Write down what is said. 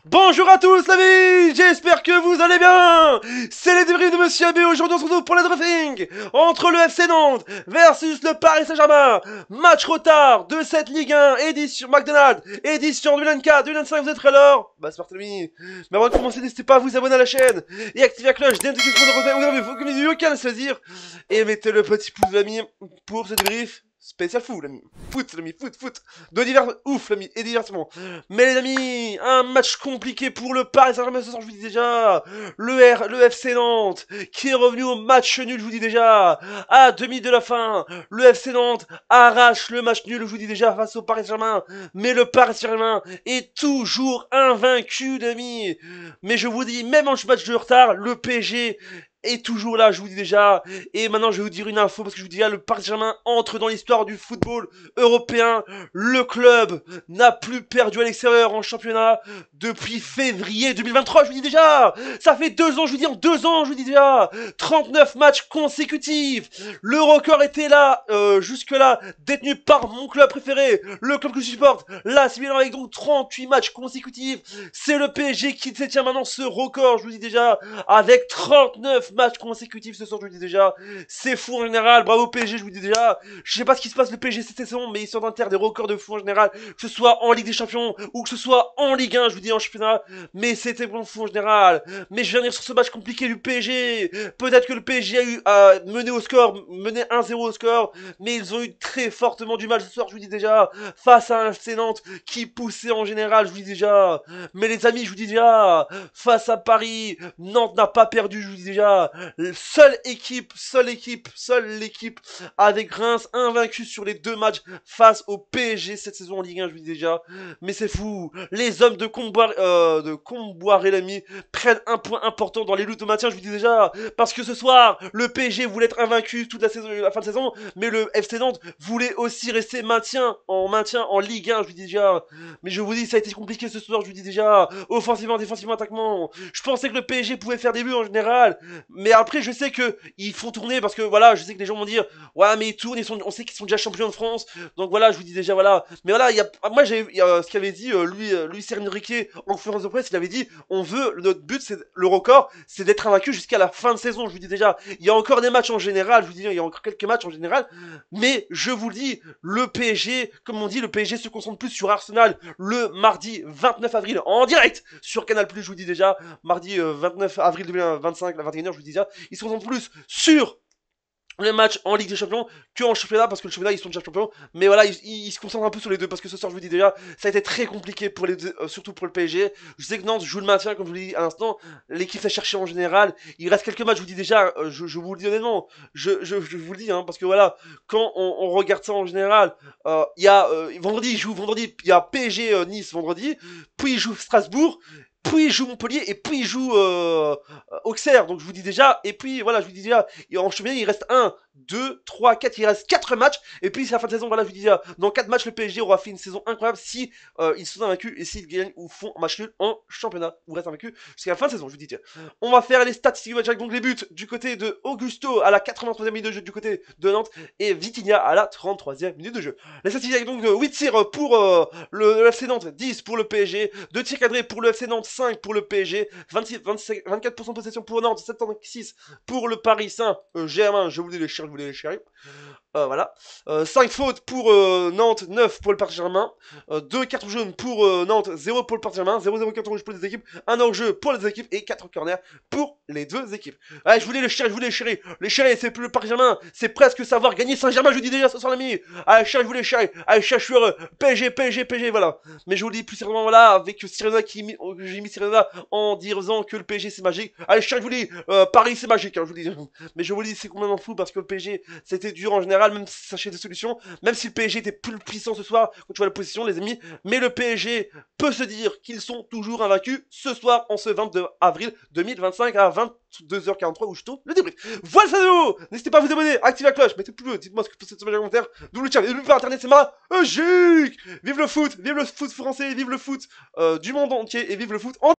Bonjour à tous la vie, j'espère que vous allez bien. C'est les débriefs de Monsieur AB. Aujourd'hui on se retrouve pour le débriefing entre le FC Nantes versus le Paris Saint-Germain. Match retard de cette Ligue 1 édition McDonald's, édition 2024-2025. Vous êtes prêts alors? Bah c'est parti les amis. Mais avant de commencer, n'hésitez pas à vous abonner à la chaîne et activer la cloche dès que vous avez vu aucun plaisir. Et mettez le petit pouce l'ami pour ce débrief spécial fou l'ami. Foot l'ami, foot. De divers ouf l'ami et divertissement. Mais les amis, un match compliqué pour le Paris Saint-Germain ce soir, je vous dis déjà. Le FC Nantes qui est revenu au match nul, je vous dis déjà. À demi de la fin, le FC Nantes arrache le match nul, je vous dis déjà, face au Paris Saint-Germain. Mais le Paris Saint-Germain est toujours invaincu, les amis. Mais je vous dis, même en match de retard, le PSG est toujours là, je vous dis déjà. Et maintenant, je vais vous dire une info, parce que je vous dis là, le Paris Saint-Germain entre dans l'histoire du football européen. Le club n'a plus perdu à l'extérieur en championnat depuis février 2023, je vous dis déjà. Ça fait 2 ans, je vous dis, en 2 ans, je vous dis déjà. 39 matchs consécutifs. Le record était là, jusque-là, détenu par mon club préféré, le club que je supporte, l'AC Milan, avec donc 38 matchs consécutifs. C'est le PSG qui détient maintenant ce record, je vous dis déjà, avec 39 matchs consécutifs ce soir, je vous dis déjà. C'est fou en général, bravo PSG, je vous dis déjà. Je sais pas ce qui se passe le PSG cette saison, mais ils sont en terre des records de fou en général, que ce soit en Ligue des Champions ou que ce soit en Ligue 1, je vous dis en championnat. Mais c'était bon fou en général. Mais je viens de dire sur ce match compliqué du PSG. Peut-être que le PSG a eu à mener au score, mener 1-0 au score, mais ils ont eu très fortement du mal ce soir, je vous dis déjà, face à un FC Nantes qui poussait en général, je vous dis déjà. Mais les amis, je vous dis déjà, face à Paris, Nantes n'a pas perdu, je vous dis déjà. Seule l'équipe avec Reims invaincue sur les 2 matchs face au PSG cette saison en Ligue 1, je vous dis déjà. Mais c'est fou, les hommes de Comboiré l'ami prennent un point important dans les luttes de maintien, je vous dis déjà. Parce que ce soir, le PSG voulait être invaincu toute la saison, la fin de saison, mais le FC Nantes voulait aussi rester maintien en Ligue 1, je vous dis déjà. Mais je vous dis, ça a été compliqué ce soir, je vous dis déjà. Offensivement, défensivement, attaquement. Je pensais que le PSG pouvait faire des buts en général. Mais après, je sais que ils font tourner parce que voilà, je sais que les gens vont dire, ouais, mais ils tournent, on sait qu'ils sont déjà champions de France. Donc voilà, je vous dis déjà, voilà. Mais voilà, moi, j'ai ce qu'avait dit Luis Enrique en conférence de presse, il avait dit, notre but, c'est le record, c'est d'être invaincu jusqu'à la fin de saison. Je vous dis déjà, il y a encore des matchs en général, je vous dis, il y a encore quelques matchs en général. Mais je vous le dis, le PSG, comme on dit, le PSG se concentre plus sur Arsenal le mardi 29 avril en direct sur Canal+, je vous dis déjà, mardi 29 avril 2025 à 21h, je vous dis déjà, ils se concentrent plus sur les matchs en Ligue des Champions que en championnat, parce que le championnat ils sont déjà champions, mais voilà, ils se concentrent un peu sur les deux, parce que ce soir je vous dis déjà, ça a été très compliqué pour les deux, surtout pour le PSG. Je sais que Nantes joue le maintien, comme je vous l'ai dit à l'instant, l'équipe s'est cherchée en général, il reste quelques matchs, je vous dis déjà, je vous le dis honnêtement, je vous le dis, parce que voilà, quand on regarde ça en général, il y a, vendredi, il y a PSG Nice vendredi, puis il joue Strasbourg, puis il joue Montpellier, et puis il joue Auxerre, donc je vous dis déjà, et puis voilà, je vous dis déjà, en championnat il reste 1, 2, 3, 4, il reste 4 matchs, et puis c'est la fin de saison, voilà, je vous dis déjà, dans 4 matchs, le PSG aura fait une saison incroyable si ils sont invaincus, et s'ils gagnent ou font un match nul en championnat, ou restent invaincus jusqu'à la fin de saison, je vous dis déjà. On va faire les statistiques du match avec donc les buts du côté de Augusto à la 83e minute de jeu du côté de Nantes, et Vitinha à la 33e minute de jeu. Les statistiques avec donc 8 tirs pour le FC Nantes, 10 pour le PSG, 2 tirs cadrés pour le FC Nantes, 5 pour le PSG, 24% de possession pour Nantes, 76 pour le Paris Saint-Germain, je voulais les chéris. Voilà. 5 fautes pour Nantes, 9 pour le Paris Saint-Germain, 2 cartons jaunes pour Nantes, 0 pour le Paris Saint-Germain, 0 carton rouge pour les équipes, 1 hors-jeu pour les deux équipes et 4 corners pour les deux équipes. Allez, je voulais les chéris. Les chéris, c'est plus le Paris Saint-Germain, c'est presque savoir gagner Saint-Germain, je vous dis déjà ce soir l'ami. Allez, chéris, je voulais les chéris. Allez, chéris, je suis heureux. PSG, voilà. Mais je vous le dis plus sérieusement, voilà, avec Sirena j'ai mis Sirena en disant que le PSG c'est magique. Allez, chéris, je vous dis, Paris c'est magique, je vous dis. Mais je vous le dis, c'est complètement fou parce que le PSG, c'était dur en général, même si ça cherchait des solutions, même si le PSG était plus puissant ce soir, quand tu vois la position, les amis, mais le PSG peut se dire qu'ils sont toujours invaincus ce soir, en ce 22 avril 2025 à 22h43 où je tourne le débrief. Voilà ça de vous. N'hésitez pas à vous abonner, activez la cloche, mettez le pouce bleu, dites-moi ce que vous pensez de ce match en commentaire, double chat, et n'oubliez pas internet c'est magique. Vive le foot français, vive le foot du monde entier, et vive le foot en